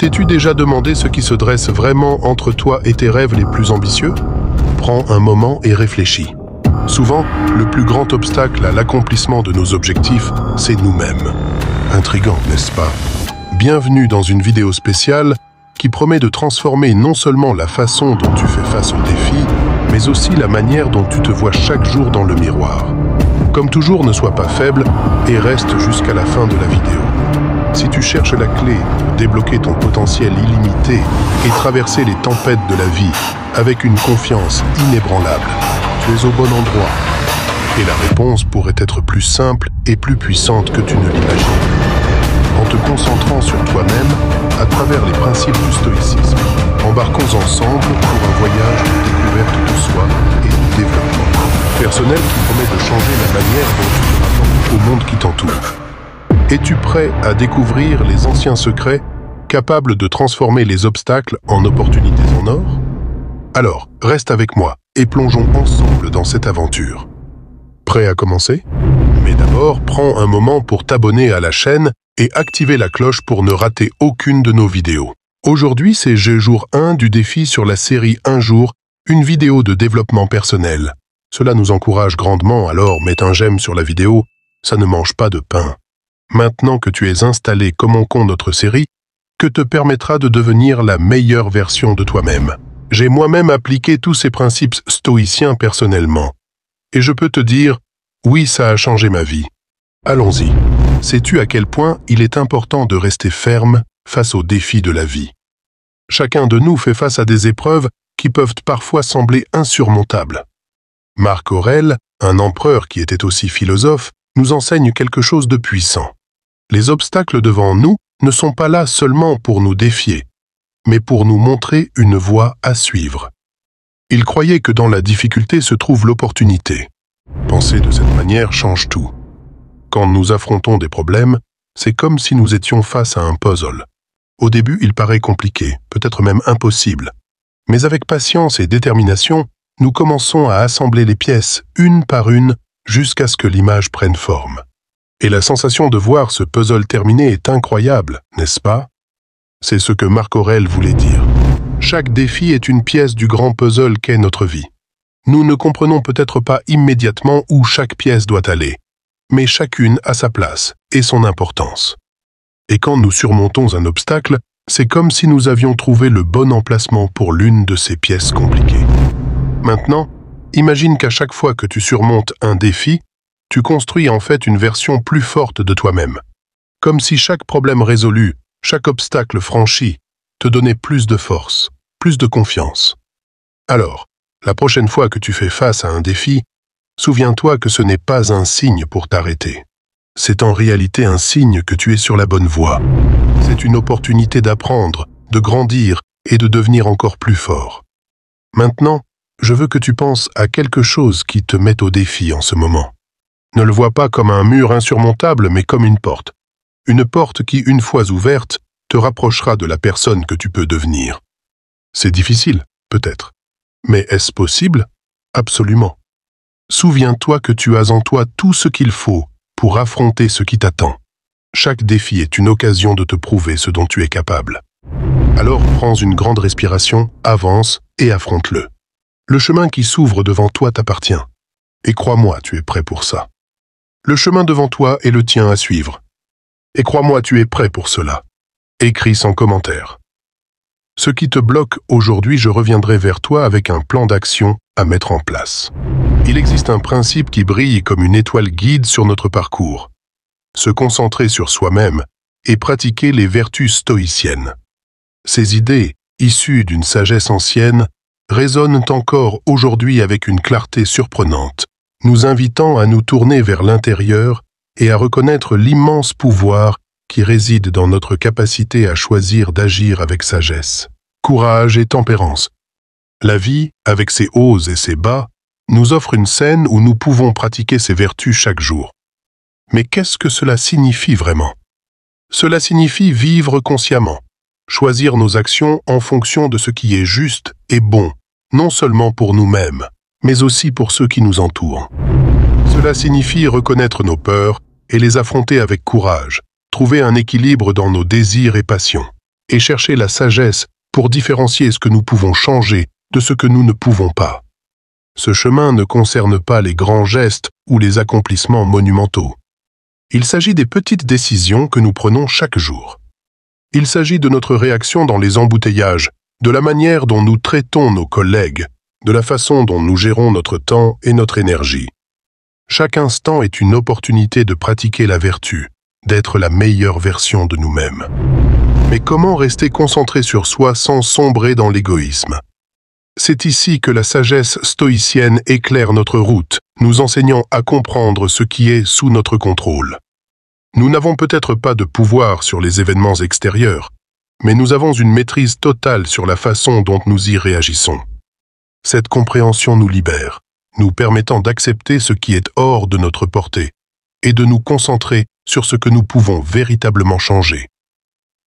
T'es-tu déjà demandé ce qui se dresse vraiment entre toi et tes rêves les plus ambitieux? Prends un moment et réfléchis. Souvent, le plus grand obstacle à l'accomplissement de nos objectifs, c'est nous-mêmes. Intriguant, n'est-ce pas? Bienvenue dans une vidéo spéciale qui promet de transformer non seulement la façon dont tu fais face aux défis, mais aussi la manière dont tu te vois chaque jour dans le miroir. Comme toujours, ne sois pas faible et reste jusqu'à la fin de la vidéo. Si tu cherches la clé pour débloquer ton potentiel illimité et traverser les tempêtes de la vie avec une confiance inébranlable, tu es au bon endroit. Et la réponse pourrait être plus simple et plus puissante que tu ne l'imagines. En te concentrant sur toi-même à travers les principes du stoïcisme, embarquons ensemble pour un voyage de découverte de soi et de développement personnel qui promet de changer la manière dont tu te rapportes au monde qui t'entoure. Es-tu prêt à découvrir les anciens secrets capables de transformer les obstacles en opportunités en or? Alors, reste avec moi et plongeons ensemble dans cette aventure. Prêt à commencer? Mais d'abord, prends un moment pour t'abonner à la chaîne et activer la cloche pour ne rater aucune de nos vidéos. Aujourd'hui, c'est jour 1 du défi sur la série Un jour, une vidéo de développement personnel. Cela nous encourage grandement, alors mets un j'aime sur la vidéo, ça ne mange pas de pain. Maintenant que tu es installé, commençons notre série, que te permettra de devenir la meilleure version de toi-même. J'ai moi-même appliqué tous ces principes stoïciens personnellement. Et je peux te dire, oui, ça a changé ma vie. Allons-y. Sais-tu à quel point il est important de rester ferme face aux défis de la vie? Chacun de nous fait face à des épreuves qui peuvent parfois sembler insurmontables. Marc Aurèle, un empereur qui était aussi philosophe, nous enseigne quelque chose de puissant. Les obstacles devant nous ne sont pas là seulement pour nous défier, mais pour nous montrer une voie à suivre. Il croyait que dans la difficulté se trouve l'opportunité. Penser de cette manière change tout. Quand nous affrontons des problèmes, c'est comme si nous étions face à un puzzle. Au début, il paraît compliqué, peut-être même impossible. Mais avec patience et détermination, nous commençons à assembler les pièces, une par une, jusqu'à ce que l'image prenne forme. Et la sensation de voir ce puzzle terminé est incroyable, n'est-ce pas? C'est ce que Marc Aurèle voulait dire. Chaque défi est une pièce du grand puzzle qu'est notre vie. Nous ne comprenons peut-être pas immédiatement où chaque pièce doit aller, mais chacune a sa place et son importance. Et quand nous surmontons un obstacle, c'est comme si nous avions trouvé le bon emplacement pour l'une de ces pièces compliquées. Maintenant, imagine qu'à chaque fois que tu surmontes un défi, tu construis en fait une version plus forte de toi-même. Comme si chaque problème résolu, chaque obstacle franchi, te donnait plus de force, plus de confiance. Alors, la prochaine fois que tu fais face à un défi, souviens-toi que ce n'est pas un signe pour t'arrêter. C'est en réalité un signe que tu es sur la bonne voie. C'est une opportunité d'apprendre, de grandir et de devenir encore plus fort. Maintenant, je veux que tu penses à quelque chose qui te met au défi en ce moment. Ne le vois pas comme un mur insurmontable, mais comme une porte. Une porte qui, une fois ouverte, te rapprochera de la personne que tu peux devenir. C'est difficile, peut-être. Mais est-ce possible? Absolument. Souviens-toi que tu as en toi tout ce qu'il faut pour affronter ce qui t'attend. Chaque défi est une occasion de te prouver ce dont tu es capable. Alors prends une grande respiration, avance et affronte-le. Le chemin qui s'ouvre devant toi t'appartient. Et crois-moi, tu es prêt pour ça. Le chemin devant toi est le tien à suivre. Et crois-moi, tu es prêt pour cela. Écris sans commentaire. Ce qui te bloque aujourd'hui, je reviendrai vers toi avec un plan d'action à mettre en place. Il existe un principe qui brille comme une étoile guide sur notre parcours. Se concentrer sur soi-même et pratiquer les vertus stoïciennes. Ces idées, issues d'une sagesse ancienne, résonnent encore aujourd'hui avec une clarté surprenante, nous invitant à nous tourner vers l'intérieur et à reconnaître l'immense pouvoir qui réside dans notre capacité à choisir d'agir avec sagesse, courage et tempérance. La vie, avec ses hauts et ses bas, nous offre une scène où nous pouvons pratiquer ces vertus chaque jour. Mais qu'est-ce que cela signifie vraiment? Cela signifie vivre consciemment, choisir nos actions en fonction de ce qui est juste et bon, non seulement pour nous-mêmes, mais aussi pour ceux qui nous entourent. Cela signifie reconnaître nos peurs et les affronter avec courage, trouver un équilibre dans nos désirs et passions. et chercher la sagesse pour différencier ce que nous pouvons changer de ce que nous ne pouvons pas. Ce chemin ne concerne pas les grands gestes ou les accomplissements monumentaux. Il s'agit des petites décisions que nous prenons chaque jour. Il s'agit de notre réaction dans les embouteillages, de la manière dont nous traitons nos collègues, de la façon dont nous gérons notre temps et notre énergie. Chaque instant est une opportunité de pratiquer la vertu, d'être la meilleure version de nous-mêmes. Mais comment rester concentré sur soi sans sombrer dans l'égoïsme? C'est ici que la sagesse stoïcienne éclaire notre route, nous enseignant à comprendre ce qui est sous notre contrôle. Nous n'avons peut-être pas de pouvoir sur les événements extérieurs, mais nous avons une maîtrise totale sur la façon dont nous y réagissons. Cette compréhension nous libère, nous permettant d'accepter ce qui est hors de notre portée et de nous concentrer sur ce que nous pouvons véritablement changer.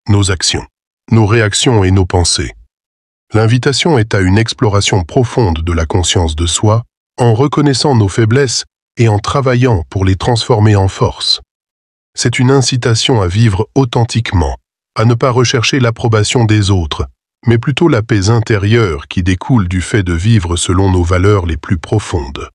Nos actions, nos réactions et nos pensées. L'invitation est à une exploration profonde de la conscience de soi, en reconnaissant nos faiblesses et en travaillant pour les transformer en force. C'est une incitation à vivre authentiquement, à ne pas rechercher l'approbation des autres, mais plutôt la paix intérieure qui découle du fait de vivre selon nos valeurs les plus profondes.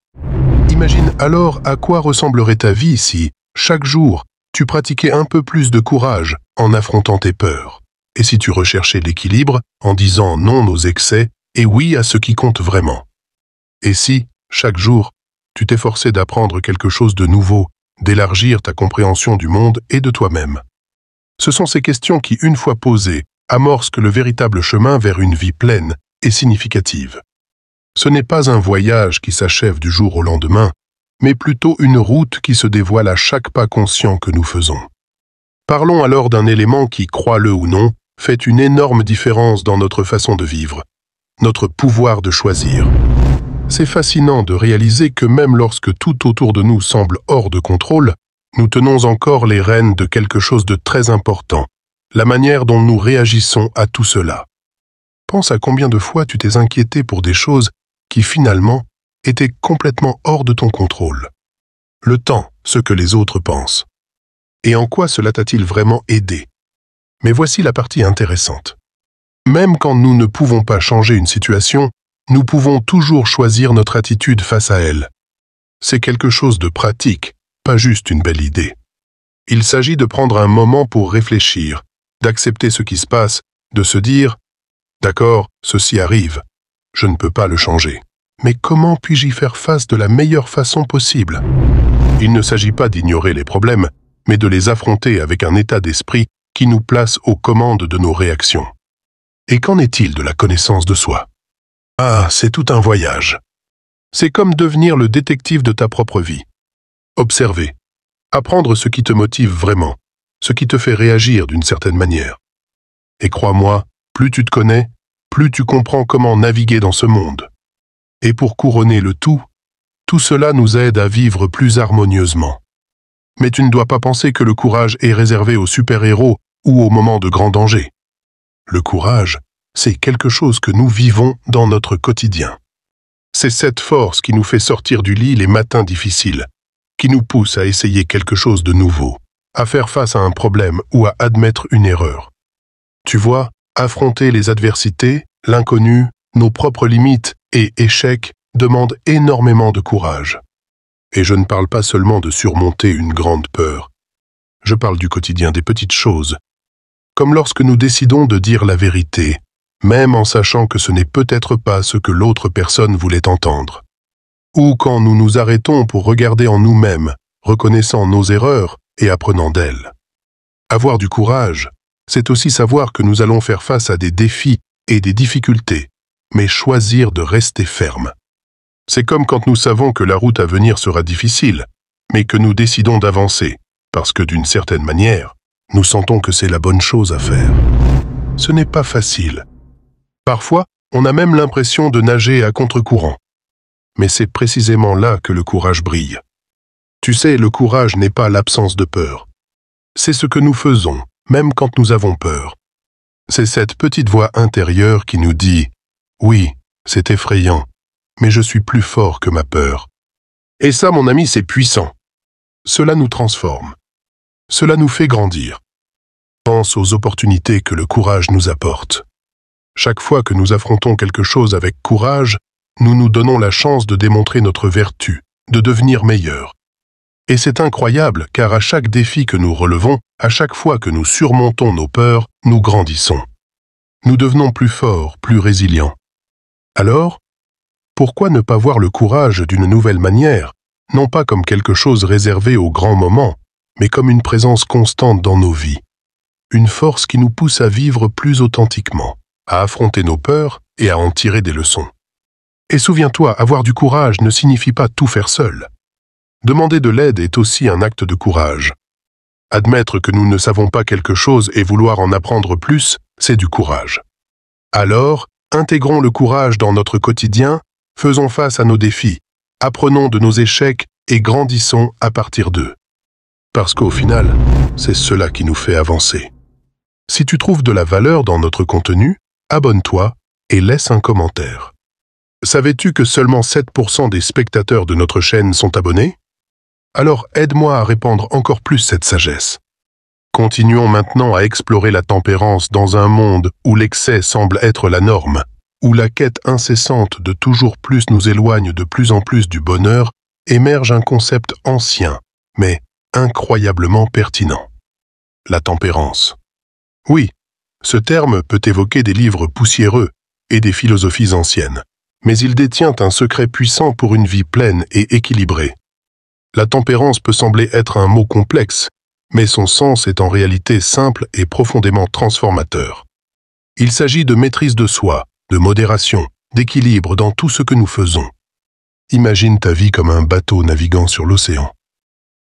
Imagine alors à quoi ressemblerait ta vie si, chaque jour, tu pratiquais un peu plus de courage en affrontant tes peurs. Et si tu recherchais l'équilibre en disant non aux excès et oui à ce qui compte vraiment. Et si, chaque jour, tu t'efforçais d'apprendre quelque chose de nouveau, d'élargir ta compréhension du monde et de toi-même. Ce sont ces questions qui, une fois posées, amorcent le véritable chemin vers une vie pleine et significative. Ce n'est pas un voyage qui s'achève du jour au lendemain, mais plutôt une route qui se dévoile à chaque pas conscient que nous faisons. Parlons alors d'un élément qui, crois-le ou non, fait une énorme différence dans notre façon de vivre, notre pouvoir de choisir. C'est fascinant de réaliser que même lorsque tout autour de nous semble hors de contrôle, nous tenons encore les rênes de quelque chose de très important, la manière dont nous réagissons à tout cela. Pense à combien de fois tu t'es inquiété pour des choses qui finalement étaient complètement hors de ton contrôle. Le temps, ce que les autres pensent. Et en quoi cela t'a-t-il vraiment aidé? Mais voici la partie intéressante. Même quand nous ne pouvons pas changer une situation, nous pouvons toujours choisir notre attitude face à elle. C'est quelque chose de pratique, pas juste une belle idée. Il s'agit de prendre un moment pour réfléchir, d'accepter ce qui se passe, de se dire « D'accord, ceci arrive, je ne peux pas le changer. Mais comment puis-je y faire face de la meilleure façon possible ?» Il ne s'agit pas d'ignorer les problèmes, mais de les affronter avec un état d'esprit qui nous place aux commandes de nos réactions. Et qu'en est-il de la connaissance de soi? Ah, c'est tout un voyage. C'est comme devenir le détective de ta propre vie. Observer, apprendre ce qui te motive vraiment, ce qui te fait réagir d'une certaine manière. Et crois-moi, plus tu te connais, plus tu comprends comment naviguer dans ce monde. Et pour couronner le tout cela nous aide à vivre plus harmonieusement. Mais tu ne dois pas penser que le courage est réservé aux super-héros ou aux moments de grand danger. Le courage, c'est quelque chose que nous vivons dans notre quotidien. C'est cette force qui nous fait sortir du lit les matins difficiles, qui nous pousse à essayer quelque chose de nouveau, à faire face à un problème ou à admettre une erreur. Tu vois, affronter les adversités, l'inconnu, nos propres limites et échecs demandent énormément de courage. Et je ne parle pas seulement de surmonter une grande peur. Je parle du quotidien, des petites choses. Comme lorsque nous décidons de dire la vérité, même en sachant que ce n'est peut-être pas ce que l'autre personne voulait entendre. Ou quand nous nous arrêtons pour regarder en nous-mêmes, reconnaissant nos erreurs et apprenant d'elles. Avoir du courage, c'est aussi savoir que nous allons faire face à des défis et des difficultés, mais choisir de rester ferme. C'est comme quand nous savons que la route à venir sera difficile, mais que nous décidons d'avancer, parce que d'une certaine manière, nous sentons que c'est la bonne chose à faire. Ce n'est pas facile. Parfois, on a même l'impression de nager à contre-courant. Mais c'est précisément là que le courage brille. Tu sais, le courage n'est pas l'absence de peur. C'est ce que nous faisons, même quand nous avons peur. C'est cette petite voix intérieure qui nous dit « Oui, c'est effrayant, mais je suis plus fort que ma peur. » Et ça, mon ami, c'est puissant. Cela nous transforme. Cela nous fait grandir. Pense aux opportunités que le courage nous apporte. Chaque fois que nous affrontons quelque chose avec courage, nous nous donnons la chance de démontrer notre vertu, de devenir meilleurs. Et c'est incroyable, car à chaque défi que nous relevons, à chaque fois que nous surmontons nos peurs, nous grandissons. Nous devenons plus forts, plus résilients. Alors, pourquoi ne pas voir le courage d'une nouvelle manière, non pas comme quelque chose réservé aux grands moments, mais comme une présence constante dans nos vies, une force qui nous pousse à vivre plus authentiquement, à affronter nos peurs et à en tirer des leçons. Et souviens-toi, avoir du courage ne signifie pas tout faire seul. Demander de l'aide est aussi un acte de courage. Admettre que nous ne savons pas quelque chose et vouloir en apprendre plus, c'est du courage. Alors, intégrons le courage dans notre quotidien, faisons face à nos défis, apprenons de nos échecs et grandissons à partir d'eux. Parce qu'au final, c'est cela qui nous fait avancer. Si tu trouves de la valeur dans notre contenu, abonne-toi et laisse un commentaire. Savais-tu que seulement 7% des spectateurs de notre chaîne sont abonnés? Alors aide-moi à répandre encore plus cette sagesse. Continuons maintenant à explorer la tempérance dans un monde où l'excès semble être la norme, où la quête incessante de toujours plus nous éloigne de plus en plus du bonheur, émerge un concept ancien, mais incroyablement pertinent. La tempérance. Oui, ce terme peut évoquer des livres poussiéreux et des philosophies anciennes, mais il détient un secret puissant pour une vie pleine et équilibrée. La tempérance peut sembler être un mot complexe, mais son sens est en réalité simple et profondément transformateur. Il s'agit de maîtrise de soi, de modération, d'équilibre dans tout ce que nous faisons. Imagine ta vie comme un bateau naviguant sur l'océan.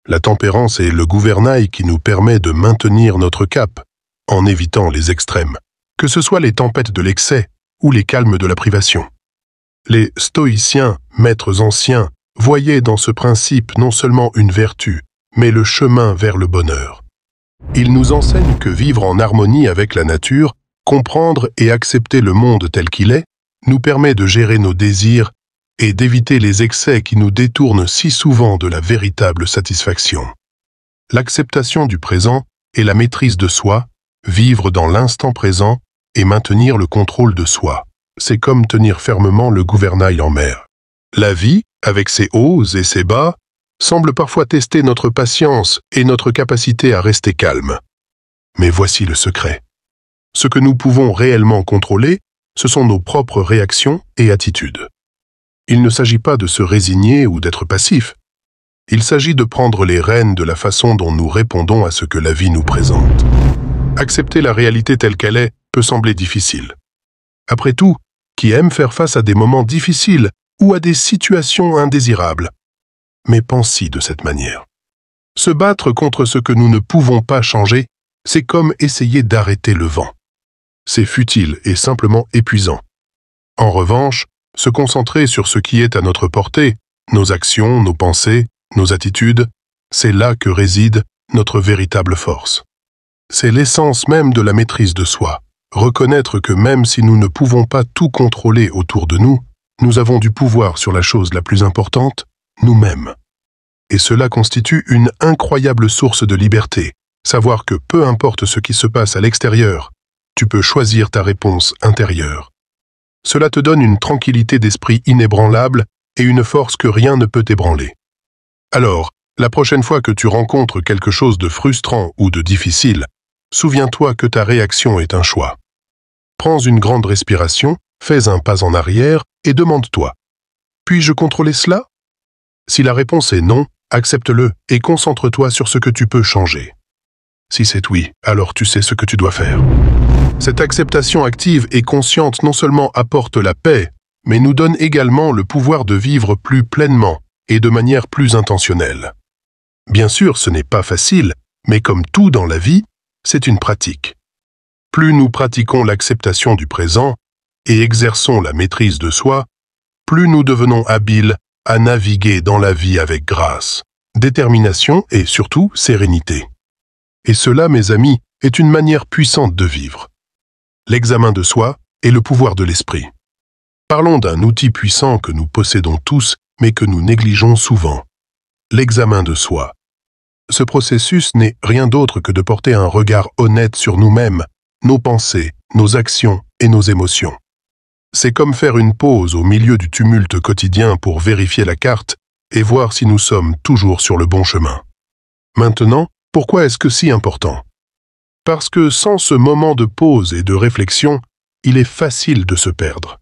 La tempérance est le gouvernail qui nous permet de maintenir notre cap, en évitant les extrêmes, que ce soit les tempêtes de l'excès ou les calmes de la privation. Les stoïciens, maîtres anciens, voyaient dans ce principe non seulement une vertu, mais le chemin vers le bonheur. Ils nous enseignent que vivre en harmonie avec la nature, comprendre et accepter le monde tel qu'il est, nous permet de gérer nos désirs et d'éviter les excès qui nous détournent si souvent de la véritable satisfaction. L'acceptation du présent et la maîtrise de soi, vivre dans l'instant présent et maintenir le contrôle de soi, c'est comme tenir fermement le gouvernail en mer. La vie, avec ses hauts et ses bas, semble parfois tester notre patience et notre capacité à rester calme. Mais voici le secret. Ce que nous pouvons réellement contrôler, ce sont nos propres réactions et attitudes. Il ne s'agit pas de se résigner ou d'être passif. Il s'agit de prendre les rênes de la façon dont nous répondons à ce que la vie nous présente. Accepter la réalité telle qu'elle est peut sembler difficile. Après tout, qui aime faire face à des moments difficiles ou à des situations indésirables? Mais pense-y de cette manière. Se battre contre ce que nous ne pouvons pas changer, c'est comme essayer d'arrêter le vent. C'est futile et simplement épuisant. En revanche, se concentrer sur ce qui est à notre portée, nos actions, nos pensées, nos attitudes, c'est là que réside notre véritable force. C'est l'essence même de la maîtrise de soi. Reconnaître que même si nous ne pouvons pas tout contrôler autour de nous, nous avons du pouvoir sur la chose la plus importante, nous-mêmes. Et cela constitue une incroyable source de liberté, savoir que peu importe ce qui se passe à l'extérieur, tu peux choisir ta réponse intérieure. Cela te donne une tranquillité d'esprit inébranlable et une force que rien ne peut ébranler. Alors, la prochaine fois que tu rencontres quelque chose de frustrant ou de difficile, souviens-toi que ta réaction est un choix. Prends une grande respiration, fais un pas en arrière et demande-toi « Puis-je contrôler cela ?» Si la réponse est non, accepte-le et concentre-toi sur ce que tu peux changer. Si c'est oui, alors tu sais ce que tu dois faire. Cette acceptation active et consciente non seulement apporte la paix, mais nous donne également le pouvoir de vivre plus pleinement et de manière plus intentionnelle. Bien sûr, ce n'est pas facile, mais comme tout dans la vie, c'est une pratique. Plus nous pratiquons l'acceptation du présent et exerçons la maîtrise de soi, plus nous devenons habiles à naviguer dans la vie avec grâce, détermination et surtout sérénité. Et cela, mes amis, est une manière puissante de vivre. L'examen de soi est le pouvoir de l'esprit. Parlons d'un outil puissant que nous possédons tous, mais que nous négligeons souvent. L'examen de soi. Ce processus n'est rien d'autre que de porter un regard honnête sur nous-mêmes, nos pensées, nos actions et nos émotions. C'est comme faire une pause au milieu du tumulte quotidien pour vérifier la carte et voir si nous sommes toujours sur le bon chemin. Maintenant, pourquoi est-ce que si important? Parce que sans ce moment de pause et de réflexion, il est facile de se perdre.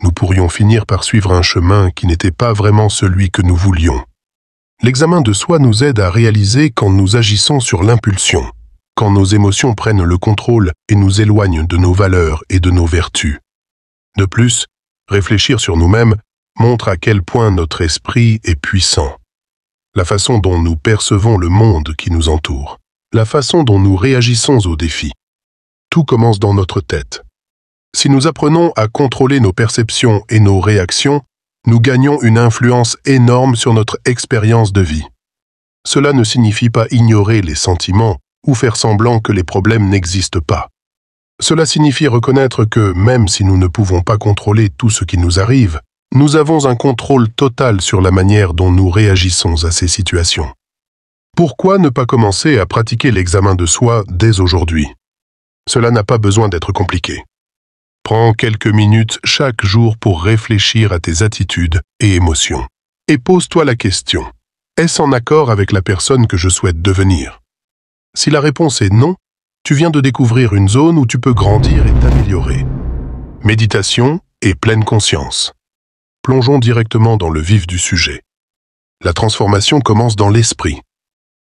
Nous pourrions finir par suivre un chemin qui n'était pas vraiment celui que nous voulions. L'examen de soi nous aide à réaliser quand nous agissons sur l'impulsion, quand nos émotions prennent le contrôle et nous éloignent de nos valeurs et de nos vertus. De plus, réfléchir sur nous-mêmes montre à quel point notre esprit est puissant. La façon dont nous percevons le monde qui nous entoure, la façon dont nous réagissons aux défis. Tout commence dans notre tête. Si nous apprenons à contrôler nos perceptions et nos réactions, nous gagnons une influence énorme sur notre expérience de vie. Cela ne signifie pas ignorer les sentiments ou faire semblant que les problèmes n'existent pas. Cela signifie reconnaître que, même si nous ne pouvons pas contrôler tout ce qui nous arrive, nous avons un contrôle total sur la manière dont nous réagissons à ces situations. Pourquoi ne pas commencer à pratiquer l'examen de soi dès aujourd'hui? Cela n'a pas besoin d'être compliqué. Prends quelques minutes chaque jour pour réfléchir à tes attitudes et émotions. Et pose-toi la question, est-ce en accord avec la personne que je souhaite devenir? Si la réponse est non, tu viens de découvrir une zone où tu peux grandir et t'améliorer. Méditation et pleine conscience. Plongeons directement dans le vif du sujet. La transformation commence dans l'esprit.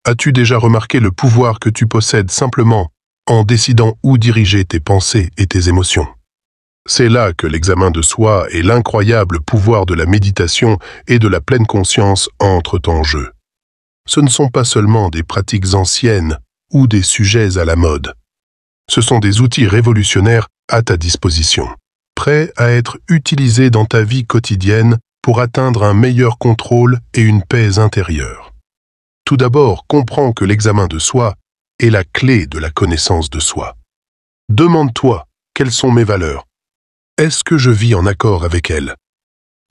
As-tu déjà remarqué le pouvoir que tu possèdes simplement en décidant où diriger tes pensées et tes émotions? C'est là que l'examen de soi et l'incroyable pouvoir de la méditation et de la pleine conscience entrent en jeu. Ce ne sont pas seulement des pratiques anciennes ou des sujets à la mode. Ce sont des outils révolutionnaires à ta disposition, prêts à être utilisés dans ta vie quotidienne pour atteindre un meilleur contrôle et une paix intérieure. Tout d'abord, comprends que l'examen de soi est la clé de la connaissance de soi. Demande-toi, quelles sont mes valeurs? Est-ce que je vis en accord avec elles?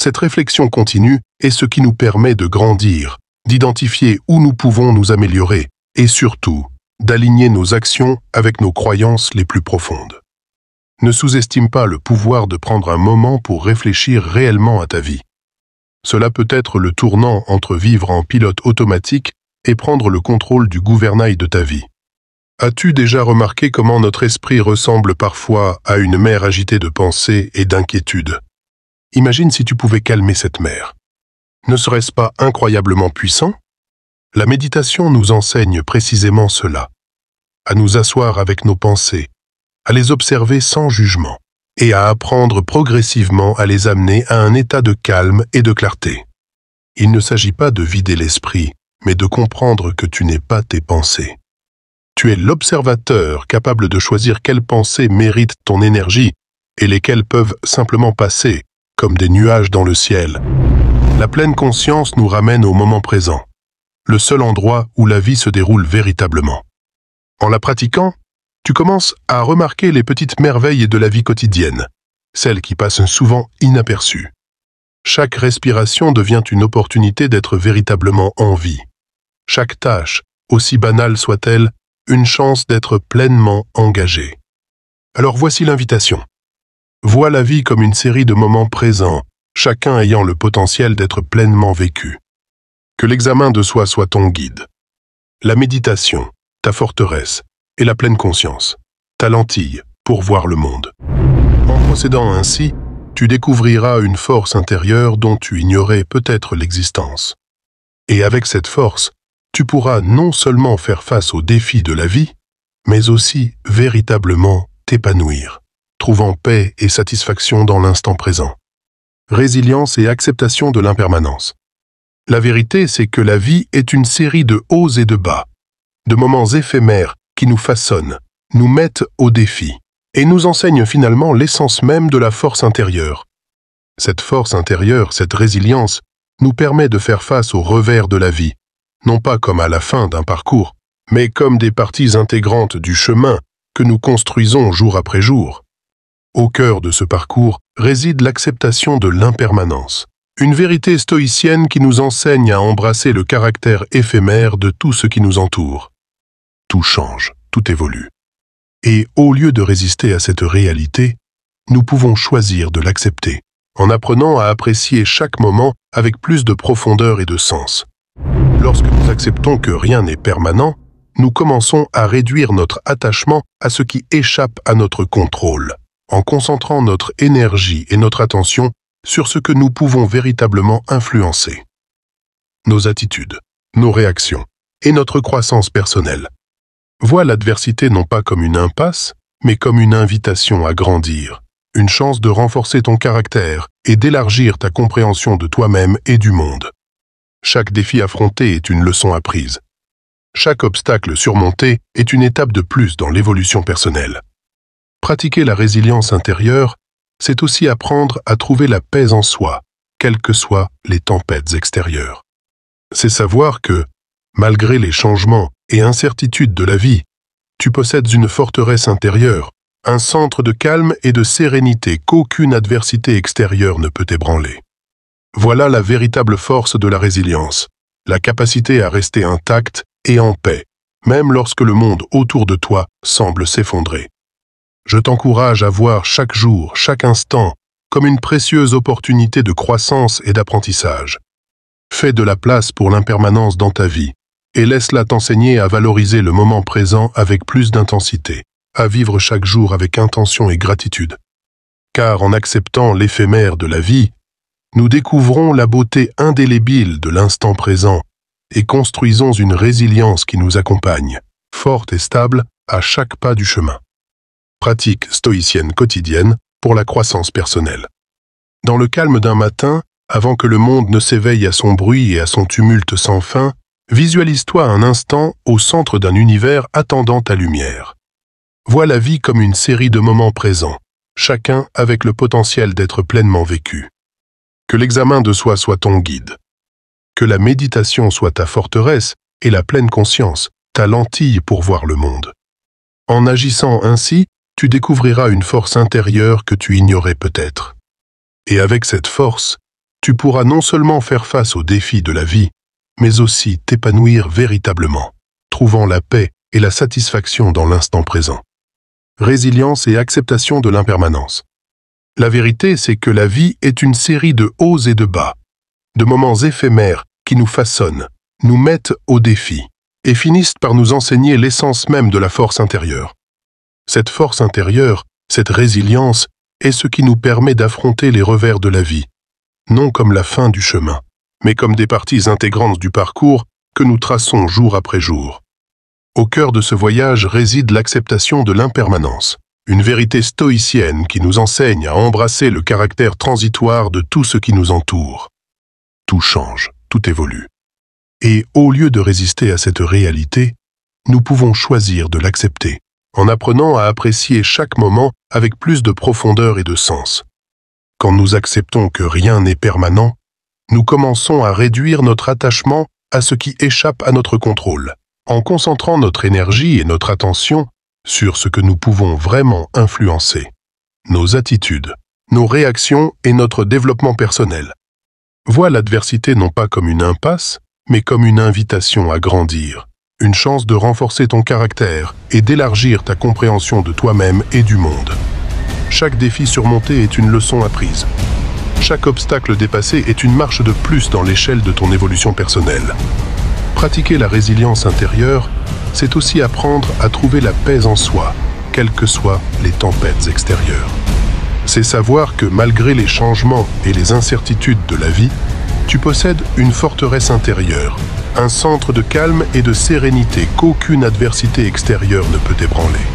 Cette réflexion continue est ce qui nous permet de grandir, d'identifier où nous pouvons nous améliorer et surtout, d'aligner nos actions avec nos croyances les plus profondes. Ne sous-estime pas le pouvoir de prendre un moment pour réfléchir réellement à ta vie. Cela peut être le tournant entre vivre en pilote automatique et prendre le contrôle du gouvernail de ta vie. As-tu déjà remarqué comment notre esprit ressemble parfois à une mer agitée de pensées et d'inquiétudes? Imagine si tu pouvais calmer cette mer. Ne serait-ce pas incroyablement puissant? La méditation nous enseigne précisément cela, à nous asseoir avec nos pensées, à les observer sans jugement, et à apprendre progressivement à les amener à un état de calme et de clarté. Il ne s'agit pas de vider l'esprit, mais de comprendre que tu n'es pas tes pensées. Tu es l'observateur capable de choisir quelles pensées méritent ton énergie et lesquelles peuvent simplement passer, comme des nuages dans le ciel. La pleine conscience nous ramène au moment présent, le seul endroit où la vie se déroule véritablement. En la pratiquant, tu commences à remarquer les petites merveilles de la vie quotidienne, celles qui passent souvent inaperçues. Chaque respiration devient une opportunité d'être véritablement en vie. Chaque tâche, aussi banale soit-elle, une chance d'être pleinement engagée. Alors voici l'invitation. Vois la vie comme une série de moments présents, chacun ayant le potentiel d'être pleinement vécu. Que l'examen de soi soit ton guide. La méditation, ta forteresse, et la pleine conscience, ta lentille pour voir le monde. En procédant ainsi, tu découvriras une force intérieure dont tu ignorais peut-être l'existence. Et avec cette force, tu pourras non seulement faire face aux défis de la vie, mais aussi véritablement t'épanouir, trouvant paix et satisfaction dans l'instant présent. Résilience et acceptation de l'impermanence. La vérité, c'est que la vie est une série de hauts et de bas, de moments éphémères qui nous façonnent, nous mettent au défi, et nous enseignent finalement l'essence même de la force intérieure. Cette force intérieure, cette résilience, nous permet de faire face aux revers de la vie, non pas comme à la fin d'un parcours, mais comme des parties intégrantes du chemin que nous construisons jour après jour. Au cœur de ce parcours réside l'acceptation de l'impermanence, Une vérité stoïcienne qui nous enseigne à embrasser le caractère éphémère de tout ce qui nous entoure. Tout change, tout évolue. Et au lieu de résister à cette réalité, nous pouvons choisir de l'accepter, en apprenant à apprécier chaque moment avec plus de profondeur et de sens. Lorsque nous acceptons que rien n'est permanent, nous commençons à réduire notre attachement à ce qui échappe à notre contrôle, en concentrant notre énergie et notre attention sur ce que nous pouvons véritablement influencer. Nos attitudes, nos réactions et notre croissance personnelle. Vois l'adversité non pas comme une impasse, mais comme une invitation à grandir, une chance de renforcer ton caractère et d'élargir ta compréhension de toi-même et du monde. Chaque défi affronté est une leçon apprise. Chaque obstacle surmonté est une étape de plus dans l'évolution personnelle. Pratiquer la résilience intérieure, c'est aussi apprendre à trouver la paix en soi, quelles que soient les tempêtes extérieures. C'est savoir que, malgré les changements et incertitudes de la vie, tu possèdes une forteresse intérieure, un centre de calme et de sérénité qu'aucune adversité extérieure ne peut ébranler. Voilà la véritable force de la résilience, la capacité à rester intact et en paix, même lorsque le monde autour de toi semble s'effondrer. Je t'encourage à voir chaque jour, chaque instant, comme une précieuse opportunité de croissance et d'apprentissage. Fais de la place pour l'impermanence dans ta vie, et laisse-la t'enseigner à valoriser le moment présent avec plus d'intensité, à vivre chaque jour avec intention et gratitude. Car en acceptant l'éphémère de la vie, nous découvrons la beauté indélébile de l'instant présent et construisons une résilience qui nous accompagne, forte et stable, à chaque pas du chemin. Pratique stoïcienne quotidienne pour la croissance personnelle. Dans le calme d'un matin, avant que le monde ne s'éveille à son bruit et à son tumulte sans fin, visualise-toi un instant au centre d'un univers attendant ta lumière. Vois la vie comme une série de moments présents, chacun avec le potentiel d'être pleinement vécu. Que l'examen de soi soit ton guide. Que la méditation soit ta forteresse et la pleine conscience, ta lentille pour voir le monde. En agissant ainsi, tu découvriras une force intérieure que tu ignorais peut-être. Et avec cette force, tu pourras non seulement faire face aux défis de la vie, mais aussi t'épanouir véritablement, trouvant la paix et la satisfaction dans l'instant présent. Résilience et acceptation de l'impermanence. La vérité, c'est que la vie est une série de hauts et de bas, de moments éphémères qui nous façonnent, nous mettent au défi et finissent par nous enseigner l'essence même de la force intérieure. Cette force intérieure, cette résilience, est ce qui nous permet d'affronter les revers de la vie, non comme la fin du chemin, mais comme des parties intégrantes du parcours que nous traçons jour après jour. Au cœur de ce voyage réside l'acceptation de l'impermanence, une vérité stoïcienne qui nous enseigne à embrasser le caractère transitoire de tout ce qui nous entoure. Tout change, tout évolue. Et au lieu de résister à cette réalité, nous pouvons choisir de l'accepter, en apprenant à apprécier chaque moment avec plus de profondeur et de sens. Quand nous acceptons que rien n'est permanent, nous commençons à réduire notre attachement à ce qui échappe à notre contrôle, en concentrant notre énergie et notre attention sur ce que nous pouvons vraiment influencer, nos attitudes, nos réactions et notre développement personnel. Vois l'adversité non pas comme une impasse, mais comme une invitation à grandir, une chance de renforcer ton caractère et d'élargir ta compréhension de toi-même et du monde. Chaque défi surmonté est une leçon apprise. Chaque obstacle dépassé est une marche de plus dans l'échelle de ton évolution personnelle. Pratiquer la résilience intérieure, c'est aussi apprendre à trouver la paix en soi, quelles que soient les tempêtes extérieures. C'est savoir que malgré les changements et les incertitudes de la vie, tu possèdes une forteresse intérieure, un centre de calme et de sérénité qu'aucune adversité extérieure ne peut ébranler.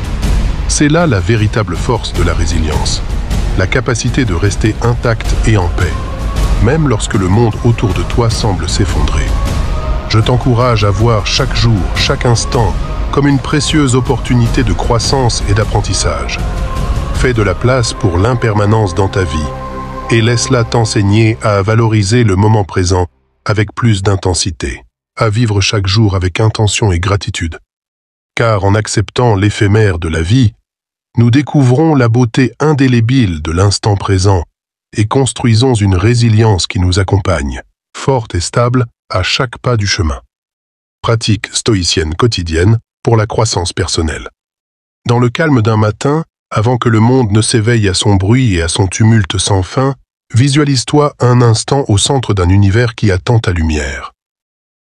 C'est là la véritable force de la résilience, la capacité de rester intact et en paix, même lorsque le monde autour de toi semble s'effondrer. Je t'encourage à voir chaque jour, chaque instant, comme une précieuse opportunité de croissance et d'apprentissage. Fais de la place pour l'impermanence dans ta vie et laisse-la t'enseigner à valoriser le moment présent avec plus d'intensité, à vivre chaque jour avec intention et gratitude. Car en acceptant l'éphémère de la vie, nous découvrons la beauté indélébile de l'instant présent et construisons une résilience qui nous accompagne, forte et stable à chaque pas du chemin. Pratique stoïcienne quotidienne pour la croissance personnelle. Dans le calme d'un matin, avant que le monde ne s'éveille à son bruit et à son tumulte sans fin, visualise-toi un instant au centre d'un univers qui attend ta lumière.